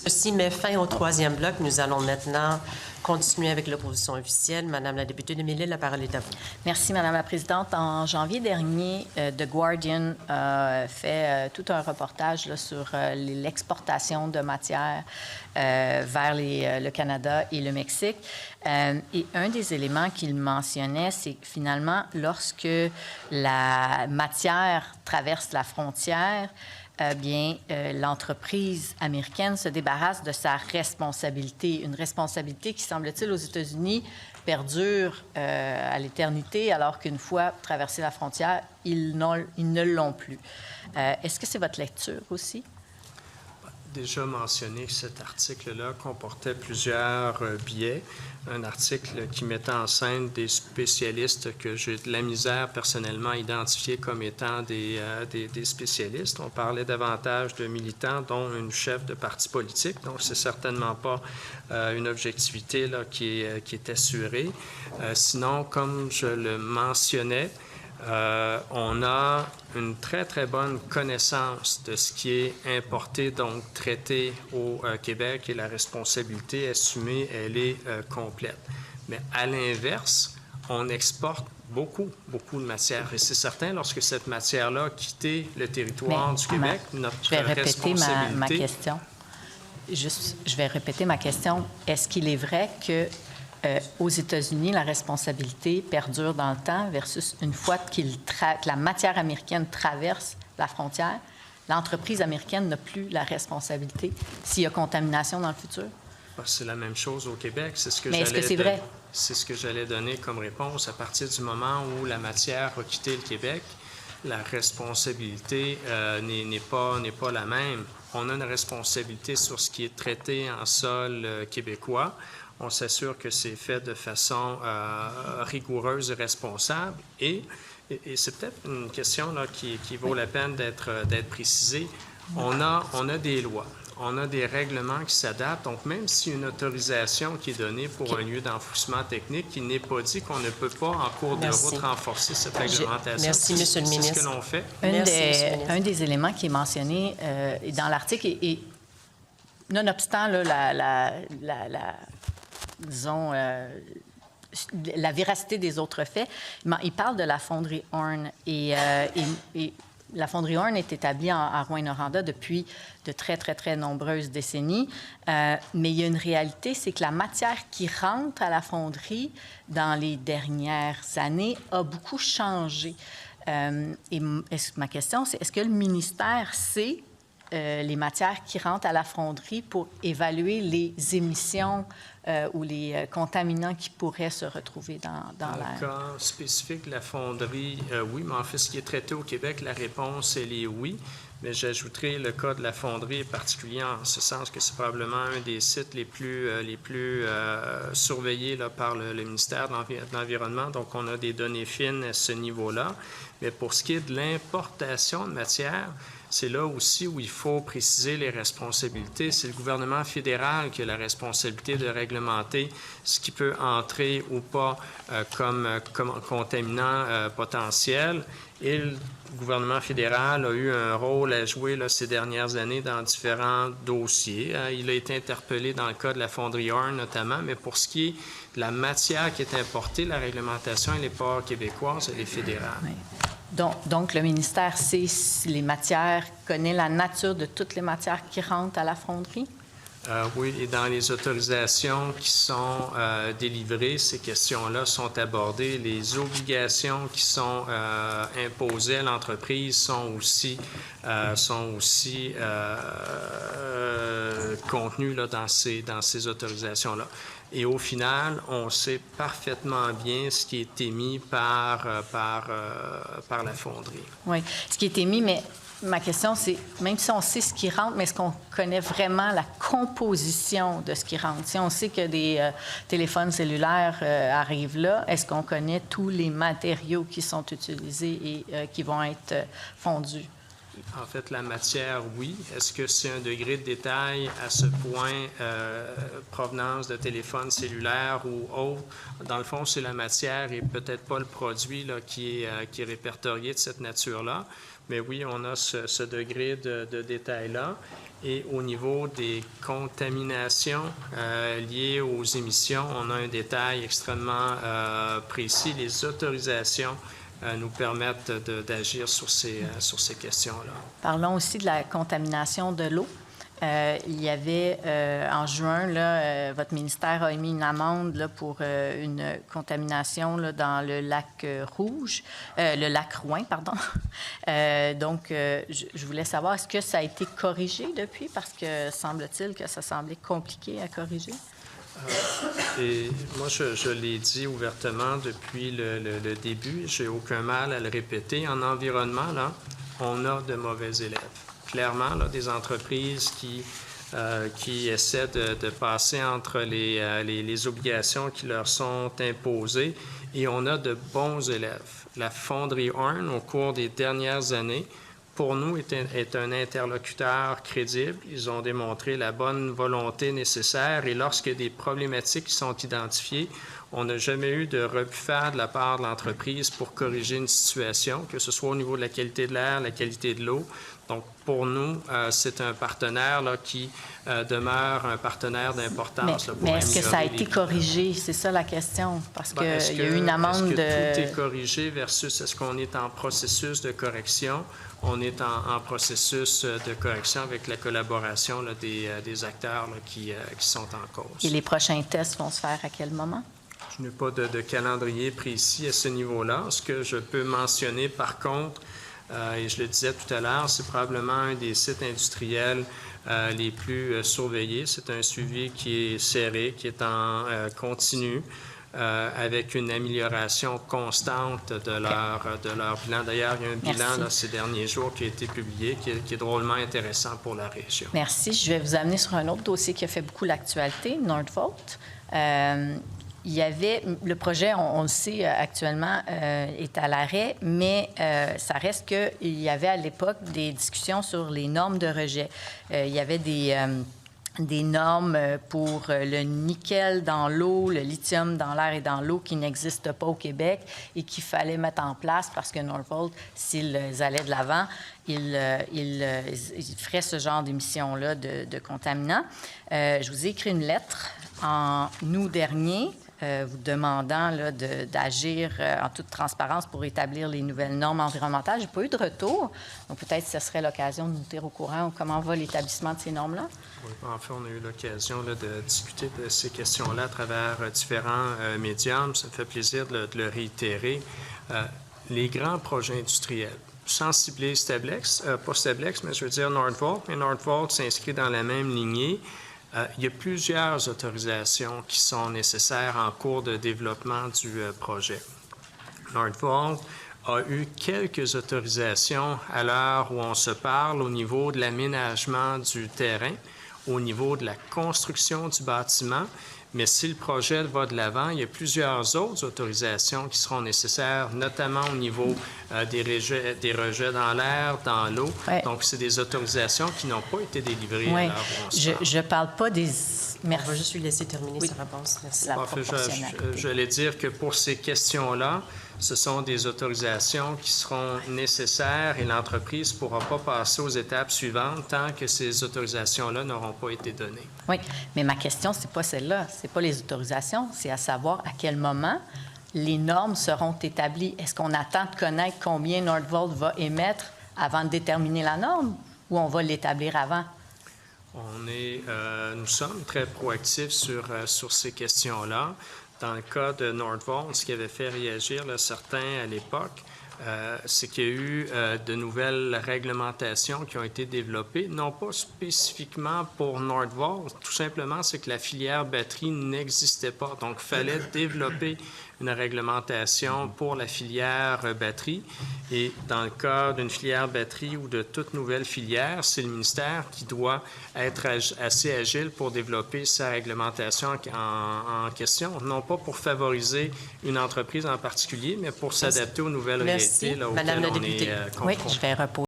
Ceci met fin au troisième bloc. Nous allons maintenant continuer avec l'opposition officielle. Madame la députée de Mille-Îles, la parole est à vous. Merci, Madame la Présidente. En janvier dernier, The Guardian a fait tout un reportage là, sur l'exportation de matières vers le Canada et le Mexique. Et un des éléments qu'il mentionnait, c'est que finalement, lorsque la matière traverse la frontière, l'entreprise américaine se débarrasse de sa responsabilité, une responsabilité qui, semble-t-il, aux États-Unis, perdure à l'éternité, alors qu'une fois traversé la frontière, ils ne l'ont plus. Est-ce que c'est votre lecture aussi? Déjà mentionné que cet article-là comportait plusieurs biais. Un article qui mettait en scène des spécialistes que j'ai de la misère personnellement à identifier comme étant des spécialistes. On parlait davantage de militants, dont une chef de parti politique. Donc, c'est certainement pas une objectivité là, qui est assurée. Sinon, comme je le mentionnais, on a une très, très bonne connaissance de ce qui est importé, donc traité au Québec, et la responsabilité assumée, elle est complète. Mais à l'inverse, on exporte beaucoup de matière. Et c'est certain, lorsque cette matière-là a quitté le territoire du Québec, notre responsabilité... Je vais répéter ma question. Je vais répéter ma question. Est-ce qu'il est vrai que aux États-Unis, la responsabilité perdure dans le temps versus une fois que la matière américaine traverse la frontière, l'entreprise américaine n'a plus la responsabilité s'il y a contamination dans le futur? C'est la même chose au Québec. C'est ce que Mais est-ce que c'est vrai? C'est ce que j'allais donner comme réponse. À partir du moment où la matière a quitté le Québec, la responsabilité n'est pas la même. On a une responsabilité sur ce qui est traité en sol québécois. On s'assure que c'est fait de façon rigoureuse et responsable. Et c'est peut-être une question là, qui vaut la peine d'être précisée. On a des lois, on a des règlements qui s'adaptent. Donc, même si une autorisation qui est donnée pour un lieu d'enfouissement technique, il n'est pas dit qu'on ne peut pas, en cours de route, renforcer cette réglementation. Merci, M. le ministre. C'est ce que l'on fait. Un des éléments qui est mentionné dans l'article, et nonobstant là, disons, la véracité des autres faits, il parle de la fonderie Horn. Et la fonderie Horn est établie à Rouyn-Noranda depuis de très, très, très nombreuses décennies. Mais il y a une réalité, c'est que la matière qui rentre à la fonderie dans les dernières années a beaucoup changé. Et ma question, c'est est-ce que le ministère sait les matières qui rentrent à la fonderie pour évaluer les émissions ou les contaminants qui pourraient se retrouver dans l'air? Dans le cas spécifique de la fonderie, oui, mais en fait, ce qui est traité au Québec, la réponse, elle est oui. Mais j'ajouterai le cas de la fonderie particulier en ce sens que c'est probablement un des sites les plus surveillés là, par le ministère de l'Environnement. Donc, on a des données fines à ce niveau-là. Mais pour ce qui est de l'importation de matière, c'est là aussi où il faut préciser les responsabilités. C'est le gouvernement fédéral qui a la responsabilité de réglementer ce qui peut entrer ou pas comme contaminant potentiel. Et le gouvernement fédéral a eu un rôle à jouer là, ces dernières années dans différents dossiers. Il a été interpellé dans le cas de la fonderie Horn notamment, mais pour ce qui est de la matière qui est importée, la réglementation, elle n'est pas québécoise, elle est fédérale. Oui. Donc, le ministère sait si les matières, connaît la nature de toutes les matières qui rentrent à la fonderie? Oui, et dans les autorisations qui sont délivrées, ces questions-là sont abordées. Les obligations qui sont imposées à l'entreprise sont aussi contenues là, dans ces autorisations-là. Et au final, on sait parfaitement bien ce qui est émis par la fonderie. Oui, ce qui est émis, mais ma question, c'est, même si on sait ce qui rentre, mais est-ce qu'on connaît vraiment la composition de ce qui rentre? Si on sait que des téléphones cellulaires arrivent là, est-ce qu'on connaît tous les matériaux qui sont utilisés et qui vont être fondus? En fait, la matière, oui. Est-ce que c'est un degré de détail à ce point, provenance de téléphone cellulaire ou autre? Dans le fond, c'est la matière et peut-être pas le produit là, qui est répertorié de cette nature-là. Mais oui, on a ce degré de détail-là. Et au niveau des contaminations liées aux émissions, on a un détail extrêmement précis. Les autorisations nous permettent d'agir sur ces questions-là. Parlons aussi de la contamination de l'eau. Il y avait, en juin, là, votre ministère a émis une amende là, pour une contamination là, dans le lac Rouge, le lac Rouyn, pardon. Donc, je voulais savoir, est-ce que ça a été corrigé depuis? Parce que semble-t-il que ça semblait compliqué à corriger. Et moi, je l'ai dit ouvertement depuis le début. J'ai aucun mal à le répéter. En environnement, là, on a de mauvais élèves. Clairement, là, des entreprises qui essaient de passer entre les obligations qui leur sont imposées, et on a de bons élèves. La fonderie Horn, au cours des dernières années, pour nous, est un interlocuteur crédible. Ils ont démontré la bonne volonté nécessaire, et lorsque des problématiques sont identifiées, on n'a jamais eu de rebuffade de la part de l'entreprise pour corriger une situation, que ce soit au niveau de la qualité de l'air, la qualité de l'eau. Donc, pour nous, c'est un partenaire là, qui demeure un partenaire d'importance. Mais est-ce que ça a été corrigé? C'est ça la question. Parce qu'il y a eu une amende est-ce que tout est corrigé versus est-ce qu'on est en processus de correction? On est en processus de correction avec la collaboration là, des acteurs là, qui sont en cause. Et les prochains tests vont se faire à quel moment? Je n'ai pas de calendrier précis à ce niveau-là. Ce que je peux mentionner, par contre, et je le disais tout à l'heure, c'est probablement un des sites industriels les plus surveillés. C'est un suivi qui est serré, qui est en continu, avec une amélioration constante de leur bilan. D'ailleurs, il y a un bilan là, ces derniers jours qui a été publié, qui est drôlement intéressant pour la région. Merci. Je vais vous amener sur un autre dossier qui a fait beaucoup l'actualité, Nordvolt. Il y avait le projet, on le sait actuellement, est à l'arrêt, mais ça reste qu'il y avait à l'époque des discussions sur les normes de rejet. Il y avait des normes pour le nickel dans l'eau, le lithium dans l'air et dans l'eau qui n'existent pas au Québec et qu'il fallait mettre en place parce que Nordvolt, s'ils allaient de l'avant, ils feraient ce genre d'émissions-là de contaminants. Je vous ai écrit une lettre en août dernier vous demandant là, d'agir en toute transparence pour établir les nouvelles normes environnementales. Je n'ai pas eu de retour. Donc, peut-être que ce serait l'occasion de nous tenir au courant comment va l'établissement de ces normes-là. Oui, en fait, on a eu l'occasion là, de discuter de ces questions-là à travers différents médiums. Ça me fait plaisir de le réitérer. Les grands projets industriels, sans cibler Stablex, pas Stablex, mais je veux dire Nordvolt, mais Nordvolt s'inscrit dans la même lignée. Il y a plusieurs autorisations qui sont nécessaires en cours de développement du projet. Nordvolt a eu quelques autorisations à l'heure où on se parle au niveau de l'aménagement du terrain, au niveau de la construction du bâtiment, mais si le projet va de l'avant, il y a plusieurs autres autorisations qui seront nécessaires, notamment au niveau des rejets dans l'air, dans l'eau. Ouais. Donc, c'est des autorisations qui n'ont pas été délivrées à l'heure où on se parle. Je ne parle pas des... Merci. On va juste lui laisser terminer sa réponse. Merci. La En fait, proportionnalité. j'allais dire que pour ces questions-là, ce sont des autorisations qui seront nécessaires et l'entreprise ne pourra pas passer aux étapes suivantes tant que ces autorisations-là n'auront pas été données. Oui, mais ma question, ce n'est pas celle-là. Ce n'est pas les autorisations, c'est à savoir à quel moment les normes seront établies. Est-ce qu'on attend de connaître combien Nordvolt va émettre avant de déterminer la norme ou on va l'établir avant? Nous sommes très proactifs sur ces questions-là. Dans le cas de Nordvolt, ce qui avait fait réagir là, certains à l'époque, c'est qu'il y a eu de nouvelles réglementations qui ont été développées, non pas spécifiquement pour Nordvolt, tout simplement, c'est que la filière batterie n'existait pas. Donc, il fallait développer une réglementation pour la filière batterie. Et dans le cas d'une filière batterie ou de toute nouvelle filière, c'est le ministère qui doit être assez agile pour développer sa réglementation en question, non pas pour favoriser une entreprise en particulier, mais pour s'adapter aux nouvelles réalités là, auxquelles on est confronté. Oui, je vais reposer.